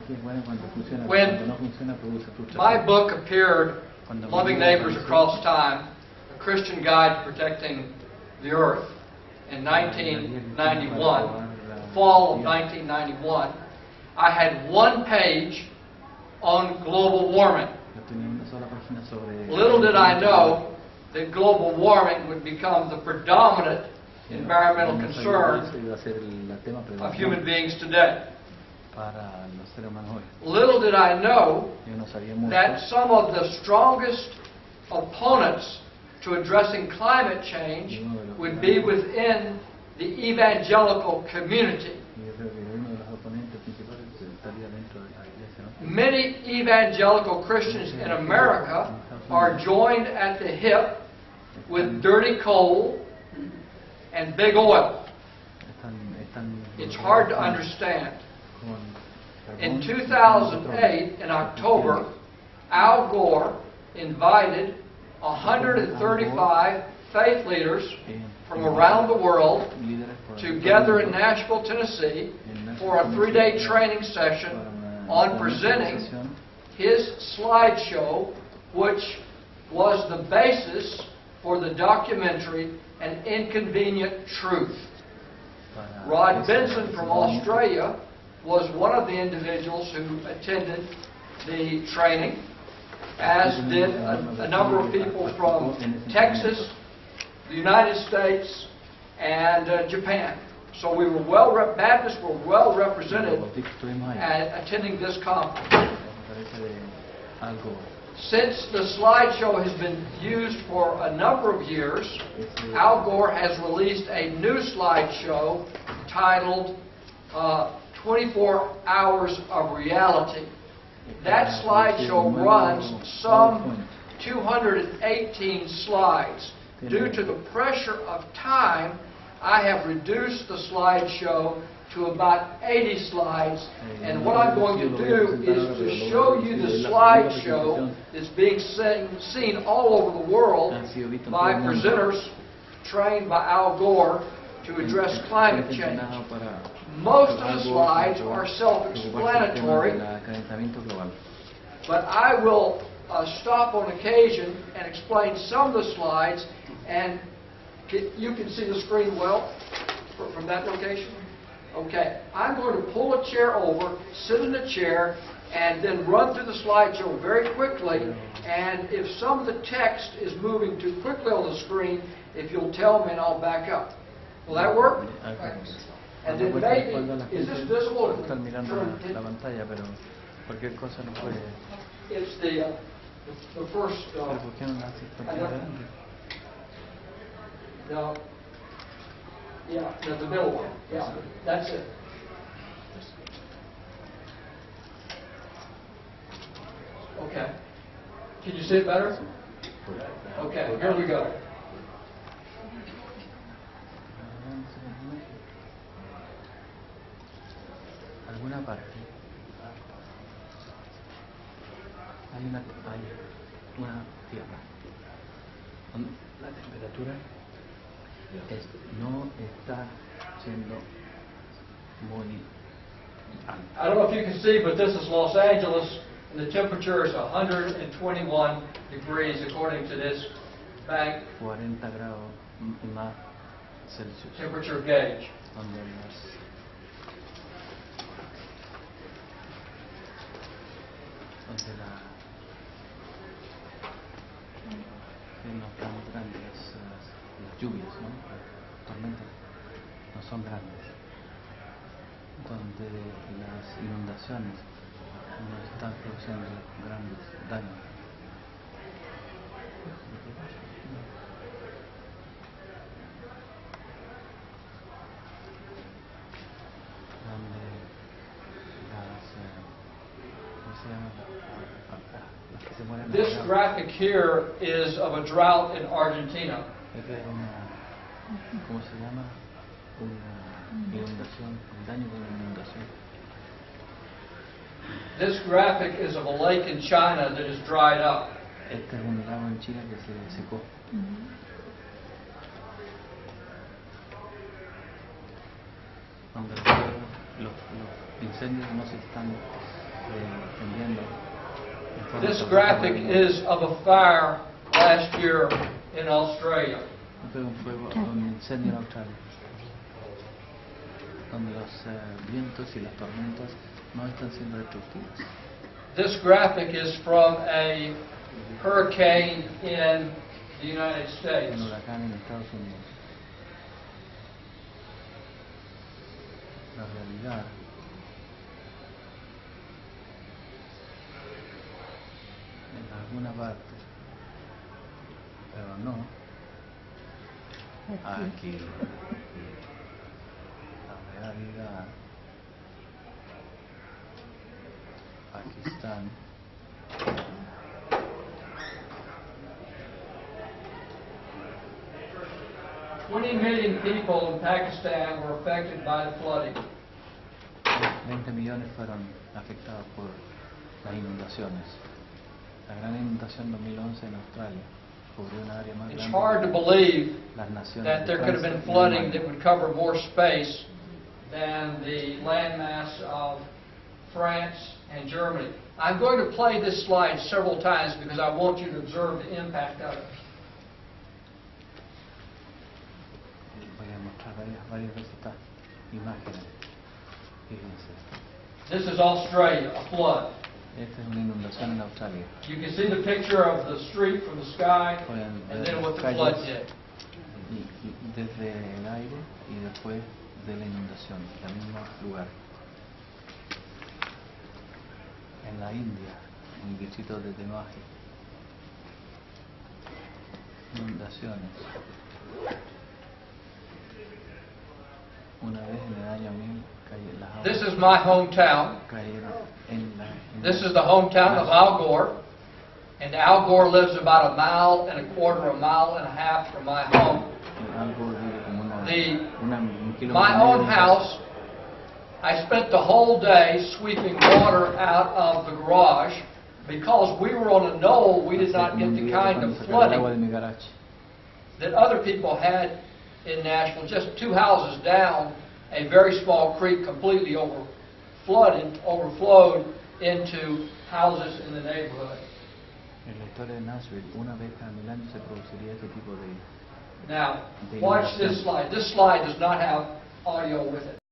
When my book appeared, Loving Neighbors Across Time, A Christian Guide to Protecting the Earth, in 1991, fall of 1991, I had one page on global warming. Little did I know that global warming would become the predominant environmental concern of human beings today. Little did I know that some of the strongest opponents to addressing climate change would be within the evangelical community. Many evangelical Christians in America are joined at the hip with dirty coal and big oil. It's hard to understand. In 2008, in October, Al Gore invited 135 faith leaders from around the world together in Nashville, Tennessee, for a 3-day training session on presenting his slideshow, which was the basis for the documentary An Inconvenient Truth. Rod Benson from Australia was one of the individuals who attended the training, as did a number of people from Texas, the United States, and Japan. So we were Baptists were well represented at attending this conference. Since the slideshow has been used for a number of years, Al Gore has released a new slideshow titled 24 Hours of Reality. That slideshow runs some 218 slides. Due to the pressure of time, I have reduced the slideshow to about 80 slides, and what I'm going to do is to show you the slideshow that's being seen all over the world by presenters trained by Al Gore to address climate change. Most of the slides are self-explanatory, but I will stop on occasion and explain some of the slides, and you can see the screen well from that location? Okay. I'm going to pull a chair over, sit in the chair, and then run through the slideshow very quickly, and if some of the text is moving too quickly on the screen, if you'll tell me and I'll back up. Will that work? And then maybe, is this visible? It's the first... No. Yeah, the middle one. Yeah, that's it. Okay. Can you see it better? Okay, here we go. Alguna parte hay una tierra donde la temperatura no está siendo muy alta. I don't know if you can see, but this is Los Angeles, and the temperature is 121 degrees according to this bank 40 grados más Celsius. Temperature gauge. Donde no tan grandes las lluvias, ¿no? Las tormentas no son grandes, donde las inundaciones no están produciendo grandes daños. Donde this graphic here is of a drought in Argentina. ¿Cómo se llama? Una inundación, un daño con una inundación. This graphic is of a lake in China that is dried up. Este es un lago en China que se secó. Donde los incendios no se están This graphic is of a fire last year in Australia. Fue un fuego, un incendio en Australia, donde los vientos y las tormentas no están siendo destructivas. This graphic is from a hurricane in the United States. Un huracán en Estados Unidos. La realidad en alguna parte, pero no aquí. La realidad, Pakistán, 20 million people in Pakistan were affected by the flooding. 20 millones fueron afectados por las inundaciones. La gran inundación 2011 en Australia cubrió una área más It's grande hard to believe de las naciones that there de could have been Francia y flooding Alemania. that would cover more space than the landmass of France and Germany. I'm going to play this slide several times because I want you to observe the impact of it. Voy a mostrar varias veces estas imágenes. Fíjense. This is Australia, a flood. Esta es una inundación en Australia. You can see the picture of the street from the sky Pueden and ver then what las the flood calles did. y desde el aire y después de la inundación, en el mismo lugar. En la India, en el distrito de Tenoaje, inundaciones. Una vez en el año 1000 las aguas This is my hometown. cayeron en la... This is the hometown of Al Gore. And Al Gore lives about a mile and a half from my home. Algo vive como un kilómetro My y medio own de house, I spent the whole day sweeping water out of the garage because we were on a knoll. We did not get the kind of sacar el agua de flooding mi garage. that other people had in Nashville. Just 2 houses down, a very small creek completely overflowed into houses in the neighborhood. En la historia de Nashville, una vez cada 1000 años se produciría este tipo de... Now, watch this slide. This slide does not have audio with it.